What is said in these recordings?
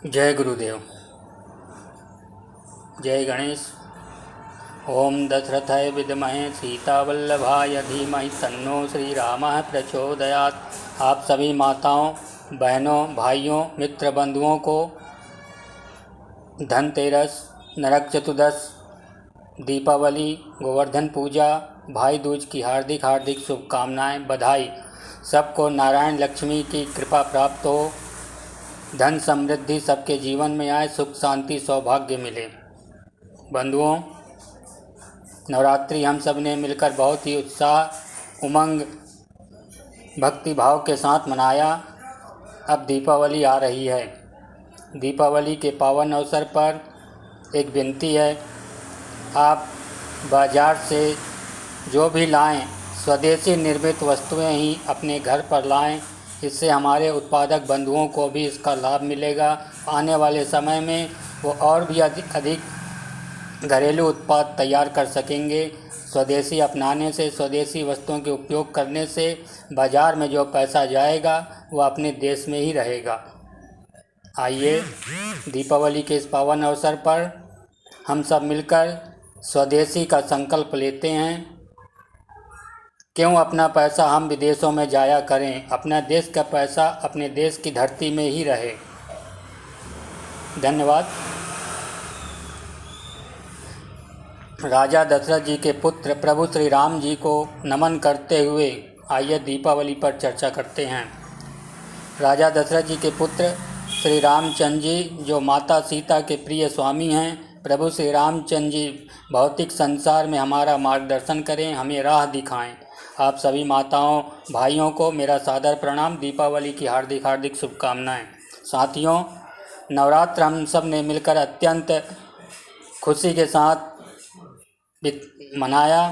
जय गुरुदेव। जय गणेश। ओम दशरथाय विद्महे सीतावल्लभाय धीमहि तन्नो श्रीरामः प्रचोदयात्। आप सभी माताओं, बहनों, भाइयों, मित्र बंधुओं को धनतेरस, नरक चतुर्दश, दीपावली, गोवर्धन पूजा, भाई दूज की हार्दिक हार्दिक शुभकामनाएं, बधाई। सबको नारायण लक्ष्मी की कृपा प्राप्त हो, धन समृद्धि सबके जीवन में आए, सुख शांति सौभाग्य मिले। बंधुओं, नवरात्रि हम सब ने मिलकर बहुत ही उत्साह, उमंग, भक्ति भाव के साथ मनाया। अब दीपावली आ रही है। दीपावली के पावन अवसर पर एक विनती है, आप बाज़ार से जो भी लाएं, स्वदेशी निर्मित वस्तुएं ही अपने घर पर लाएं। इससे हमारे उत्पादक बंधुओं को भी इसका लाभ मिलेगा। आने वाले समय में वो और भी अधिक घरेलू उत्पाद तैयार कर सकेंगे। स्वदेशी अपनाने से, स्वदेशी वस्तुओं के उपयोग करने से बाज़ार में जो पैसा जाएगा वो अपने देश में ही रहेगा। आइए, दीपावली के इस पावन अवसर पर हम सब मिलकर स्वदेशी का संकल्प लेते हैं। क्यों अपना पैसा हम विदेशों में जाया करें, अपना देश का पैसा अपने देश की धरती में ही रहे। धन्यवाद। राजा दशरथ जी के पुत्र प्रभु श्री राम जी को नमन करते हुए आइए दीपावली पर चर्चा करते हैं। राजा दशरथ जी के पुत्र श्री रामचंद्र जी, जो माता सीता के प्रिय स्वामी हैं, प्रभु श्री रामचंद्र जी भौतिक संसार में हमारा मार्गदर्शन करें, हमें राह दिखाएं। आप सभी माताओं, भाइयों को मेरा सादर प्रणाम, दीपावली की हार्दिक हार्दिक शुभकामनाएं। साथियों, नवरात्र हम सब ने मिलकर अत्यंत खुशी के साथ मनाया।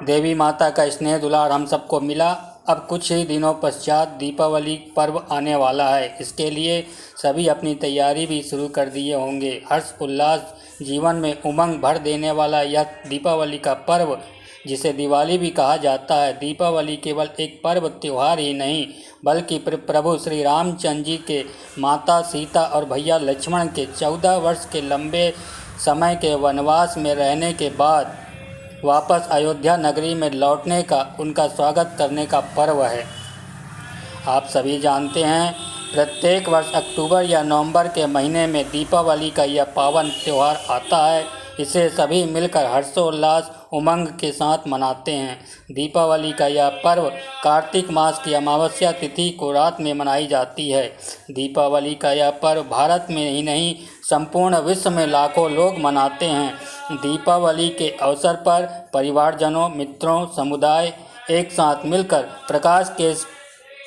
देवी माता का स्नेह दुलार हम सबको मिला। अब कुछ ही दिनों पश्चात दीपावली पर्व आने वाला है। इसके लिए सभी अपनी तैयारी भी शुरू कर दिए होंगे। हर्ष उल्लास जीवन में उमंग भर देने वाला यह दीपावली का पर्व, जिसे दिवाली भी कहा जाता है, दीपावली केवल एक पर्व त्यौहार ही नहीं, बल्कि प्रभु श्री रामचंद्र जी के माता सीता और भैया लक्ष्मण के 14 वर्ष के लंबे समय के वनवास में रहने के बाद वापस अयोध्या नगरी में लौटने का, उनका स्वागत करने का पर्व है। आप सभी जानते हैं, प्रत्येक वर्ष अक्टूबर या नवंबर के महीने में दीपावली का यह पावन त्यौहार आता है। इसे सभी मिलकर हर्षोल्लास उमंग के साथ मनाते हैं। दीपावली का यह पर्व कार्तिक मास की अमावस्या तिथि को रात में मनाई जाती है। दीपावली का यह पर्व भारत में ही नहीं, संपूर्ण विश्व में लाखों लोग मनाते हैं। दीपावली के अवसर पर परिवारजनों, मित्रों, समुदाय एक साथ मिलकर प्रकाश के इस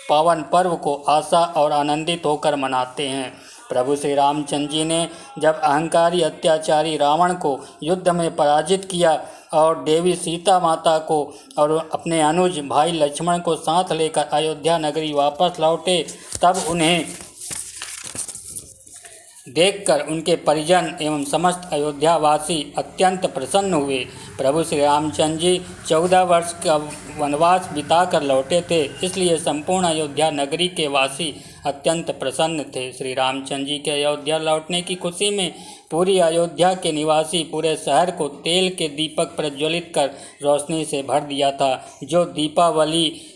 पावन पर्व को आशा और आनंदित होकर मनाते हैं। प्रभु श्री रामचंद्र जी ने जब अहंकारी अत्याचारी रावण को युद्ध में पराजित किया और देवी सीता माता को और अपने अनुज भाई लक्ष्मण को साथ लेकर अयोध्या नगरी वापस लौटे, तब उन्हें देखकर उनके परिजन एवं समस्त अयोध्यावासी अत्यंत प्रसन्न हुए। प्रभु श्री रामचंद्र जी 14 वर्ष का वनवास बिताकर लौटे थे, इसलिए संपूर्ण अयोध्या नगरी के वासी अत्यंत प्रसन्न थे। श्री रामचंद्र जी के अयोध्या लौटने की खुशी में पूरी अयोध्या के निवासी पूरे शहर को तेल के दीपक प्रज्वलित कर रोशनी से भर दिया था। जो दीपावली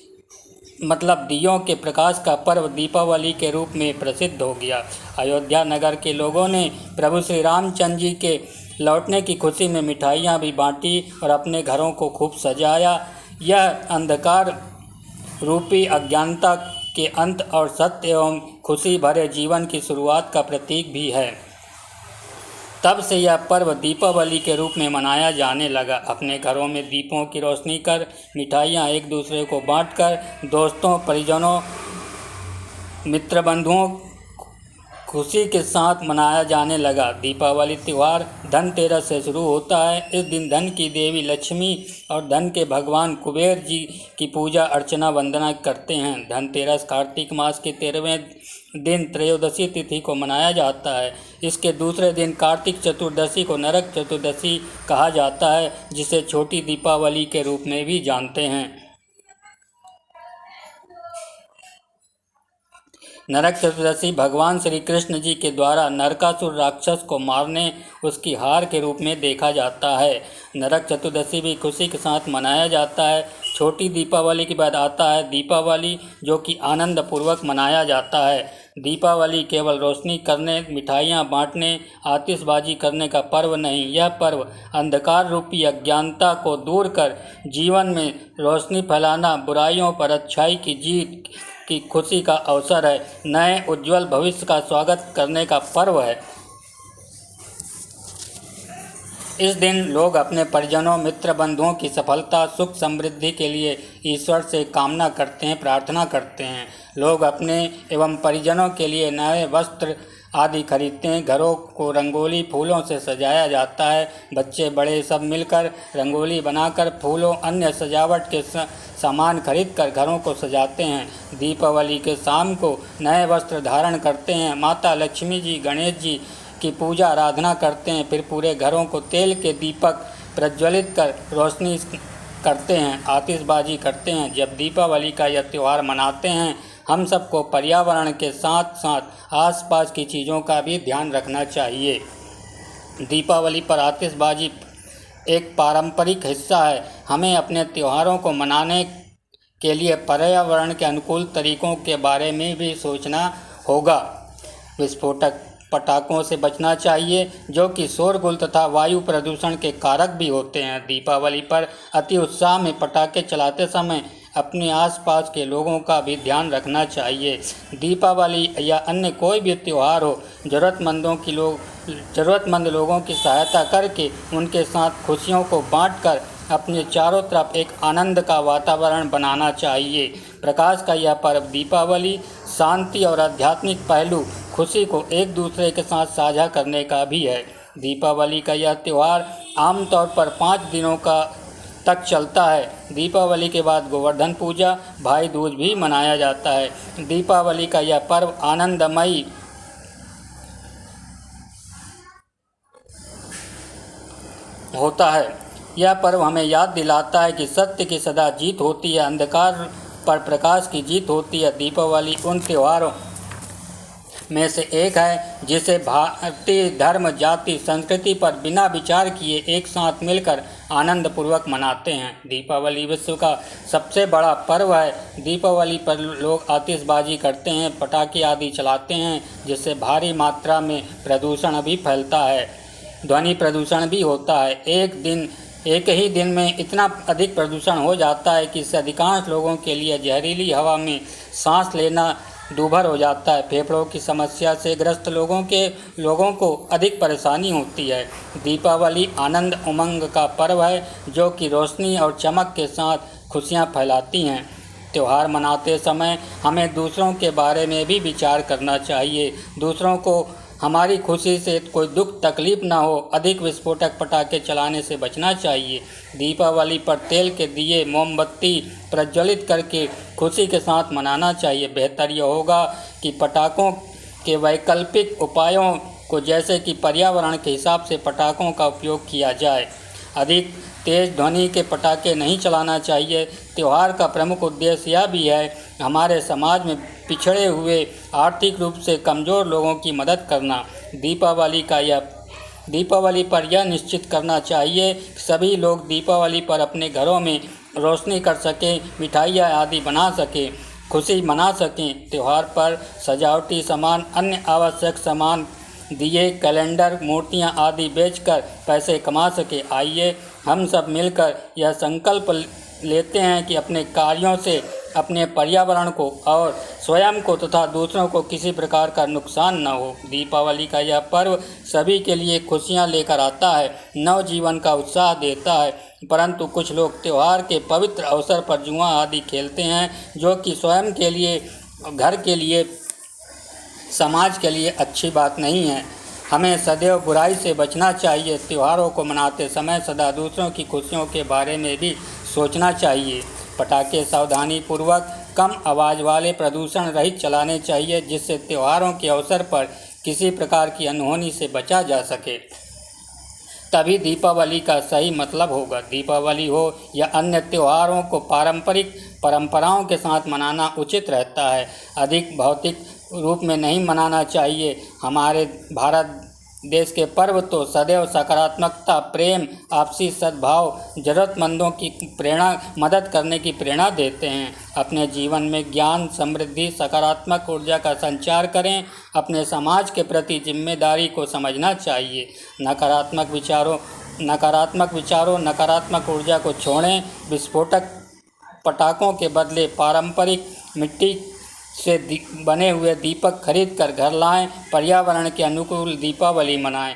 मतलब दियों के प्रकाश का पर्व दीपावली के रूप में प्रसिद्ध हो गया। अयोध्या नगर के लोगों ने प्रभु श्री रामचंद्र जी के लौटने की खुशी में मिठाइयाँ भी बांटी और अपने घरों को खूब सजाया। यह अंधकार रूपी अज्ञानता के अंत और सत्य एवं खुशी भरे जीवन की शुरुआत का प्रतीक भी है। तब से यह पर्व दीपावली के रूप में मनाया जाने लगा। अपने घरों में दीपों की रोशनी कर, मिठाइयाँ एक दूसरे को बांटकर, दोस्तों, परिजनों, मित्र बंधुओं खुशी के साथ मनाया जाने लगा। दीपावली त्यौहार धनतेरस से शुरू होता है। इस दिन धन की देवी लक्ष्मी और धन के भगवान कुबेर जी की पूजा अर्चना वंदना करते हैं। धनतेरस कार्तिक मास के 13वें दिन त्रयोदशी तिथि को मनाया जाता है। इसके दूसरे दिन कार्तिक चतुर्दशी को नरक चतुर्दशी कहा जाता है, जिसे छोटी दीपावली के रूप में भी जानते हैं। नरक चतुर्दशी भगवान श्री कृष्ण जी के द्वारा नरकासुर राक्षस को मारने उसकी हार के रूप में देखा जाता है। नरक चतुर्दशी भी खुशी के साथ मनाया जाता है। छोटी दीपावली के बाद आता है दीपावली, जो कि आनंद पूर्वक मनाया जाता है। दीपावली केवल रोशनी करने, मिठाइयाँ बांटने, आतिशबाजी करने का पर्व नहीं, यह पर्व अंधकार रूपी अज्ञानता को दूर कर जीवन में रोशनी फैलाना, बुराइयों पर अच्छाई की जीत की खुशी का अवसर है। नए उज्जवल भविष्य का स्वागत करने का पर्व है। इस दिन लोग अपने परिजनों, मित्र, बंधुओं की सफलता, सुख, समृद्धि के लिए ईश्वर से कामना करते हैं, प्रार्थना करते हैं। लोग अपने एवं परिजनों के लिए नए वस्त्र आदि खरीदते हैं। घरों को रंगोली फूलों से सजाया जाता है। बच्चे बड़े सब मिलकर रंगोली बनाकर फूलों, अन्य सजावट के सामान खरीदकर घरों को सजाते हैं। दीपावली के शाम को नए वस्त्र धारण करते हैं। माता लक्ष्मी जी, गणेश जी की पूजा आराधना करते हैं। फिर पूरे घरों को तेल के दीपक प्रज्वलित कर रोशनी करते हैं, आतिशबाजी करते हैं। जब दीपावली का यह त्यौहार मनाते हैं, हम सबको पर्यावरण के साथ साथ आसपास की चीज़ों का भी ध्यान रखना चाहिए। दीपावली पर आतिशबाजी एक पारंपरिक हिस्सा है। हमें अपने त्योहारों को मनाने के लिए पर्यावरण के अनुकूल तरीकों के बारे में भी सोचना होगा। विस्फोटक पटाखों से बचना चाहिए, जो कि शोरगुल तथा वायु प्रदूषण के कारक भी होते हैं। दीपावली पर अति उत्साह में पटाखे चलाते समय अपने आसपास के लोगों का भी ध्यान रखना चाहिए। दीपावली या अन्य कोई भी त्यौहार हो, ज़रूरतमंद लोगों की सहायता करके उनके साथ खुशियों को बांटकर अपने चारों तरफ एक आनंद का वातावरण बनाना चाहिए। प्रकाश का यह पर्व दीपावली शांति और आध्यात्मिक पहलू, खुशी को एक दूसरे के साथ साझा करने का भी है। दीपावली का यह त्यौहार आमतौर पर 5 दिनों तक चलता है। दीपावली के बाद गोवर्धन पूजा, भाई दूज भी मनाया जाता है। दीपावली का यह पर्व आनंदमयी होता है। यह पर्व हमें याद दिलाता है कि सत्य की सदा जीत होती है, अंधकार पर प्रकाश की जीत होती है। दीपावली उन त्योहारों में से एक है जिसे भारतीय धर्म, जाति, संस्कृति पर बिना विचार किए एक साथ मिलकर आनंदपूर्वक मनाते हैं। दीपावली विश्व का सबसे बड़ा पर्व है। दीपावली पर लोग आतिशबाजी करते हैं, पटाखे आदि चलाते हैं, जिससे भारी मात्रा में प्रदूषण भी फैलता है। ध्वनि प्रदूषण भी होता है। एक ही दिन में इतना अधिक प्रदूषण हो जाता है कि इससे अधिकांश लोगों के लिए जहरीली हवा में सांस लेना दूभर हो जाता है। फेफड़ों की समस्या से ग्रस्त लोगों को अधिक परेशानी होती है। दीपावली आनंद उमंग का पर्व है, जो कि रोशनी और चमक के साथ खुशियां फैलाती हैं। त्यौहार मनाते समय हमें दूसरों के बारे में भी विचार करना चाहिए। दूसरों को हमारी खुशी से कोई दुख तकलीफ ना हो। अधिक विस्फोटक पटाखे चलाने से बचना चाहिए। दीपावली पर तेल के दिए, मोमबत्ती प्रज्वलित करके खुशी के साथ मनाना चाहिए। बेहतर यह होगा कि पटाखों के वैकल्पिक उपायों को, जैसे कि पर्यावरण के हिसाब से पटाखों का उपयोग किया जाए। अधिक तेज ध्वनि के पटाखे नहीं चलाना चाहिए। त्यौहार का प्रमुख उद्देश्य यह भी है हमारे समाज में पिछड़े हुए, आर्थिक रूप से कमज़ोर लोगों की मदद करना। दीपावली पर यह निश्चित करना चाहिए कि सभी लोग दीपावली पर अपने घरों में रोशनी कर सकें, मिठाइयाँ आदि बना सकें, खुशी मना सकें। त्यौहार पर सजावटी सामान, अन्य आवश्यक सामान, दिए, कैलेंडर, मूर्तियाँ आदि बेचकर पैसे कमा सके। आइए हम सब मिलकर यह संकल्प लेते हैं कि अपने कार्यों से अपने पर्यावरण को और स्वयं को तथा दूसरों को किसी प्रकार का नुकसान न हो। दीपावली का यह पर्व सभी के लिए खुशियाँ लेकर आता है, नव जीवन का उत्साह देता है। परंतु कुछ लोग त्यौहार के पवित्र अवसर पर जुआ आदि खेलते हैं, जो कि स्वयं के लिए, घर के लिए, समाज के लिए अच्छी बात नहीं है। हमें सदैव बुराई से बचना चाहिए। त्योहारों को मनाते समय सदा दूसरों की खुशियों के बारे में भी सोचना चाहिए। पटाखे सावधानीपूर्वक, कम आवाज़ वाले, प्रदूषण रहित चलाने चाहिए, जिससे त्योहारों के अवसर पर किसी प्रकार की अनहोनी से बचा जा सके। तभी दीपावली का सही मतलब होगा। दीपावली हो या अन्य त्योहारों को पारंपरिक परंपराओं के साथ मनाना उचित रहता है। अधिक भौतिक रूप में नहीं मनाना चाहिए। हमारे भारत देश के पर्व तो सदैव सकारात्मकता, प्रेम, आपसी सद्भाव, ज़रूरतमंदों की मदद करने की प्रेरणा देते हैं। अपने जीवन में ज्ञान, समृद्धि, सकारात्मक ऊर्जा का संचार करें। अपने समाज के प्रति जिम्मेदारी को समझना चाहिए। नकारात्मक विचारों, नकारात्मक ऊर्जा को छोड़ें। विस्फोटक पटाखों के बदले पारंपरिक मिट्टी से बने हुए दीपक खरीद कर घर लाएं। पर्यावरण के अनुकूल दीपावली मनाएं।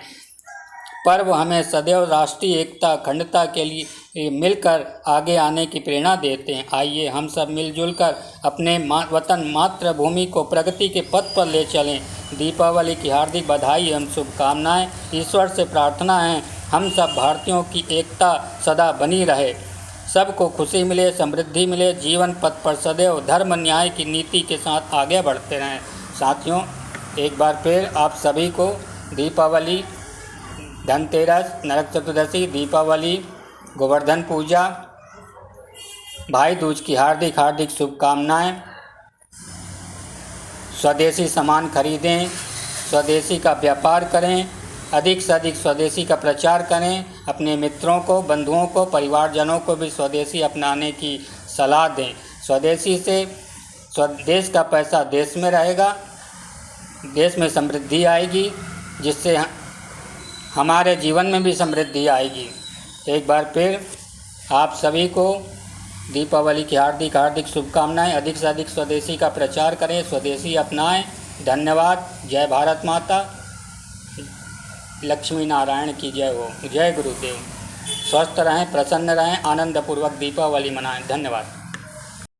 पर्व हमें सदैव राष्ट्रीय एकता, अखंडता के लिए मिलकर आगे आने की प्रेरणा देते हैं। आइए हम सब मिलजुल कर अपने वतन मातृभूमि को प्रगति के पथ पर ले चलें। दीपावली की हार्दिक बधाई एवं शुभकामनाएं। ईश्वर से प्रार्थना है हम सब भारतीयों की एकता सदा बनी रहे, सबको खुशी मिले, समृद्धि मिले, जीवन पथ पर सदैव धर्म न्याय की नीति के साथ आगे बढ़ते रहें। साथियों, एक बार फिर आप सभी को दीपावली, धनतेरस, नरक चतुर्दशी, दीपावली, गोवर्धन पूजा, भाई दूज की हार्दिक हार्दिक शुभकामनाएं। स्वदेशी सामान खरीदें, स्वदेशी का व्यापार करें, अधिक से अधिक स्वदेशी का प्रचार करें। अपने मित्रों को, बंधुओं को, परिवारजनों को भी स्वदेशी अपनाने की सलाह दें। स्वदेशी से स्वदेश का पैसा देश में रहेगा, देश में समृद्धि आएगी, जिससे हमारे जीवन में भी समृद्धि आएगी। एक बार फिर आप सभी को दीपावली की हार्दिक हार्दिक शुभकामनाएं। अधिक से अधिक स्वदेशी का प्रचार करें, स्वदेशी अपनाएं। धन्यवाद। जय भारत माता। लक्ष्मी नारायण की जय हो। जय गुरुदेव। स्वस्थ रहें, प्रसन्न रहें, आनंदपूर्वक दीपावली मनाएं। धन्यवाद।